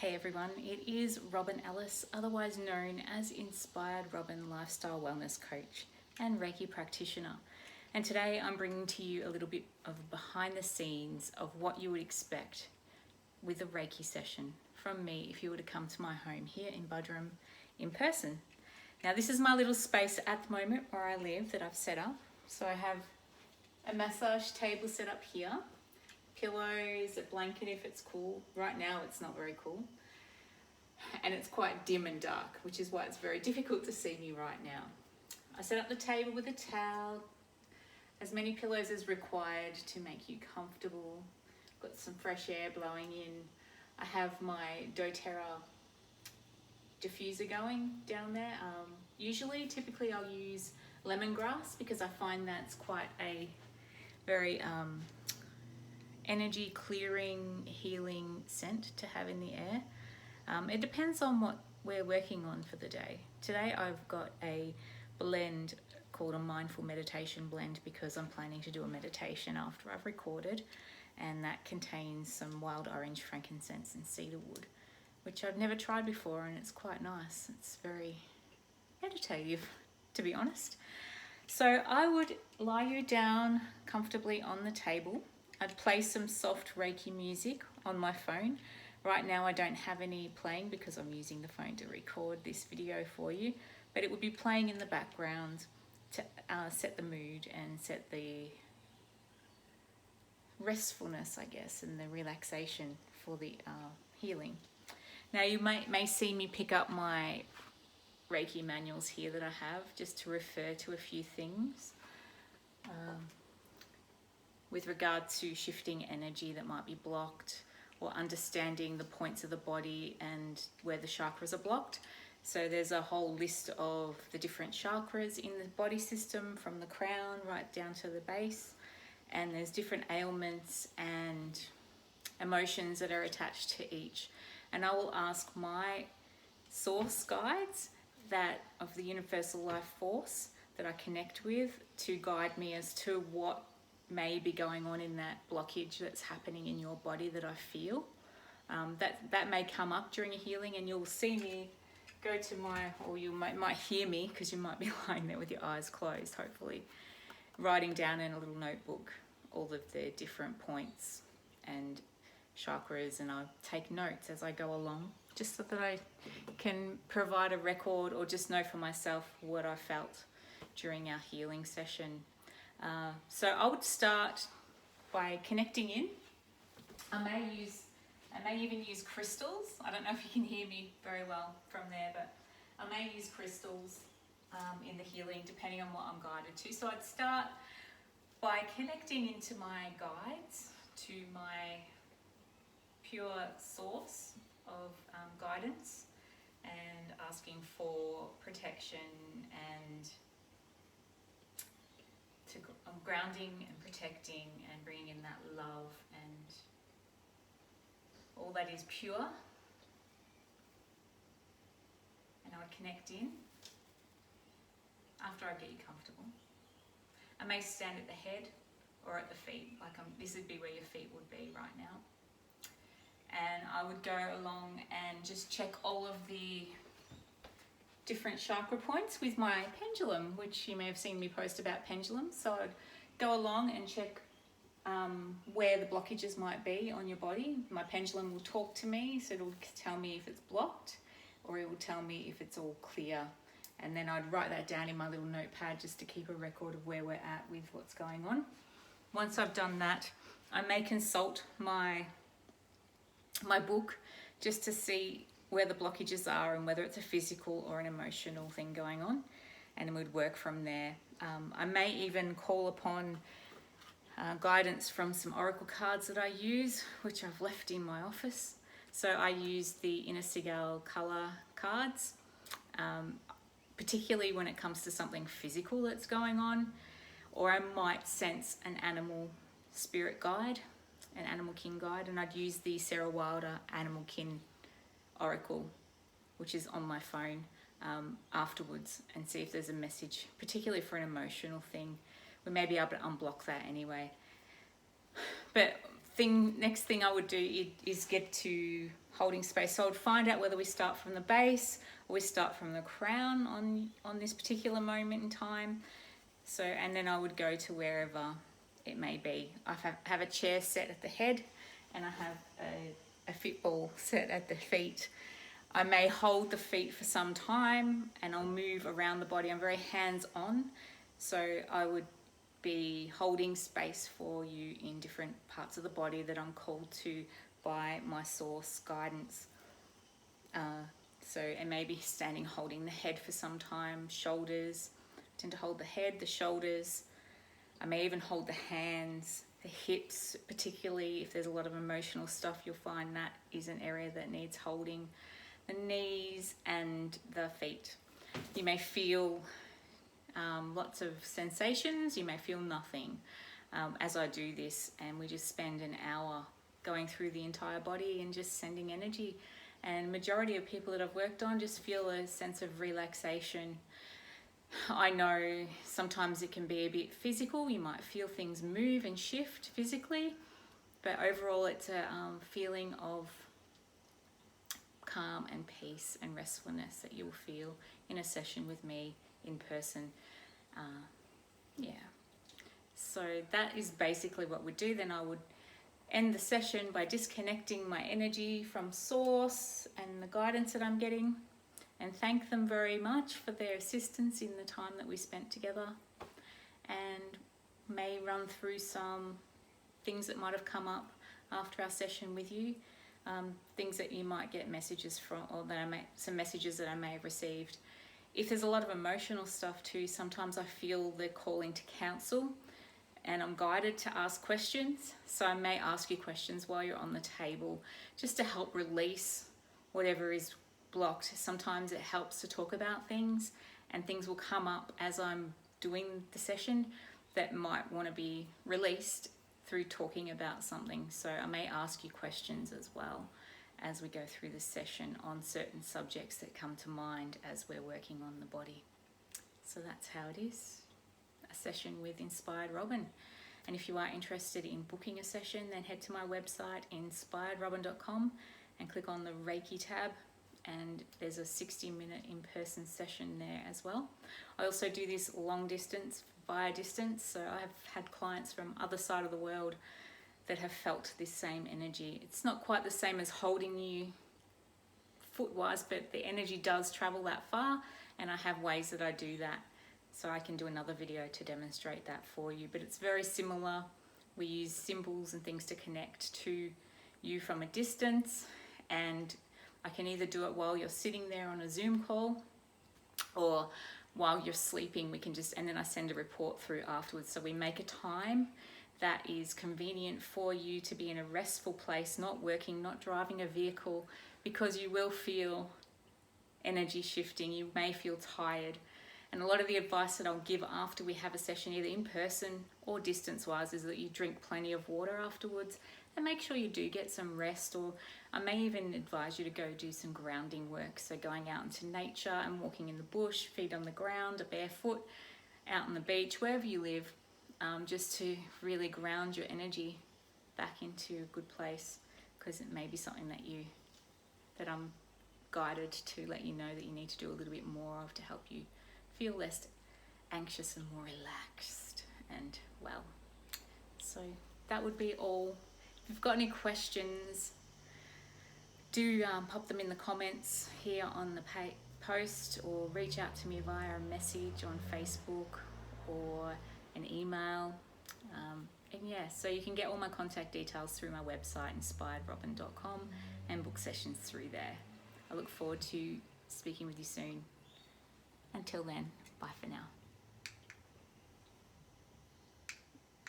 Hey everyone, it is Robyn Ellis, otherwise known as Inspired Robyn Lifestyle Wellness Coach and Reiki practitioner. And today I'm bringing to you a little bit of behind the scenes of what you would expect with a Reiki session from me if you were to come to my home here in Budrum in person. Now this is my little space at the moment where I live that I've set up. So I have a massage table set up here, pillows, a blanket if it's cool. Right now it's not very cool. And it's quite dim and dark, which is why it's very difficult to see me right now. I set up the table with a towel, as many pillows as required to make you comfortable. Got some fresh air blowing in. I have my doTERRA diffuser going down there. Typically I'll use lemongrass because I find that's quite a very energy clearing, healing scent to have in the air. It depends on what we're working on for the day. Today I've got a blend called a mindful meditation blend because I'm planning to do a meditation after I've recorded, and that contains some wild orange, frankincense and cedarwood, which I've never tried before, and it's quite nice. It's very meditative, to be honest. So I would lie you down comfortably on the table. I'd play some soft Reiki music on my phone. Right now I don't have any playing because I'm using the phone to record this video for you, but it would be playing in the background to set the mood and set the restfulness, I guess, and the relaxation for the healing. Now you may see me pick up my Reiki manuals here that I have just to refer to a few things. With regard to shifting energy that might be blocked, or understanding the points of the body and where the chakras are blocked. So there's a whole list of the different chakras in the body system, from the crown right down to the base, and there's different ailments and emotions that are attached to each. And I will ask my source guides that of the universal life force that I connect with to guide me as to what may be going on in that blockage that's happening in your body that I feel. That may come up during a healing, and you'll see me go to or you might hear me because you might be lying there with your eyes closed, hopefully, writing down in a little notebook all of the different points and chakras, and I'll take notes as I go along, just so that I can provide a record or just know for myself what I felt during our healing session. So I would start by connecting in. I may even use crystals. I don't know if you can hear me very well from there, but I may use crystals in the healing depending on what I'm guided to. So I'd start by connecting into my guides, to my pure source of guidance, and asking for protection and grounding and protecting and bringing in that love and all that is pure. And I would connect in after I get you comfortable. I may stand at the head or at the feet, this would be where your feet would be right now. And I would go along and just check all of the different chakra points with my pendulum, which you may have seen me post about pendulums. So I'd go along and check where the blockages might be on your body. My pendulum will talk to me, so it'll tell me if it's blocked, or it will tell me if it's all clear. And then I'd write that down in my little notepad just to keep a record of where we're at with what's going on. Once I've done that, I may consult my book just to see where the blockages are and whether it's a physical or an emotional thing going on, and then we'd work from there. I may even call upon guidance from some oracle cards that I use, which I've left in my office. So I use the Inner Sigal color cards, particularly when it comes to something physical that's going on, or I might sense an animal spirit guide, an animal kin guide, and I'd use the Sarah Wilder animal kin oracle, which is on my phone, afterwards, and see if there's a message, particularly for an emotional thing. We may be able to unblock that anyway. But next thing I would do is get to holding space. So I would find out whether we start from the base or we start from the crown on this particular moment in time. So, and then I would go to wherever it may be. I have a chair set at the head, and I have a fit ball set at the feet. I may hold the feet for some time, and I'll move around the body. I'm very hands-on, so I would be holding space for you in different parts of the body that I'm called to by my source guidance. So it may be standing holding the head for some time, shoulders. I tend to hold the head, the shoulders. I may even hold the hands, the hips, particularly if there's a lot of emotional stuff, you'll find that is an area that needs holding. The knees and the feet. You may feel lots of sensations, you may feel nothing as I do this, and we just spend an hour going through the entire body and just sending energy. And majority of people that I've worked on just feel a sense of relaxation. I know sometimes it can be a bit physical, you might feel things move and shift physically, but overall it's a feeling of calm and peace and restfulness that you'll feel in a session with me in person. So that is basically what we do. Then I would end the session by disconnecting my energy from source and the guidance that I'm getting, and thank them very much for their assistance in the time that we spent together, and may run through some things that might have come up after our session with you, things that you might get messages from, or that some messages that I may have received. If there's a lot of emotional stuff too, sometimes I feel the calling to counsel, and I'm guided to ask questions. So I may ask you questions while you're on the table, just to help release whatever is blocked. Sometimes it helps to talk about things, and things will come up as I'm doing the session that might want to be released through talking about something. So I may ask you questions as well as we go through the session on certain subjects that come to mind as we're working on the body. So that's how it is, a session with Inspired Robyn. And if you are interested in booking a session, then head to my website, inspiredrobyn.com, and click on the Reiki tab, and there's a 60-minute in-person session there as well. I also do this long distance, via distance, so I have had clients from other side of the world that have felt this same energy. It's not quite the same as holding you foot-wise, but the energy does travel that far, and I have ways that I do that. So I can do another video to demonstrate that for you, but it's very similar. We use symbols and things to connect to you from a distance, and I can either do it while you're sitting there on a Zoom call, or while you're sleeping. We can just, and then I send a report through afterwards. So we make a time that is convenient for you to be in a restful place, not working, not driving a vehicle, because you will feel energy shifting. You may feel tired. And a lot of the advice that I'll give after we have a session, either in person or distance-wise, is that you drink plenty of water afterwards, and make sure you do get some rest. Or I may even advise you to go do some grounding work. So going out into nature and walking in the bush, feet on the ground, barefoot, out on the beach, wherever you live, just to really ground your energy back into a good place, because it may be something that I'm guided to let you know that you need to do a little bit more of, to help you feel less anxious and more relaxed and well. So that would be all. If you've got any questions, do pop them in the comments here on the post, or reach out to me via a message on Facebook or an email. And yeah, so you can get all my contact details through my website, inspiredrobyn.com, and book sessions through there. I look forward to speaking with you soon. Until then, bye for now.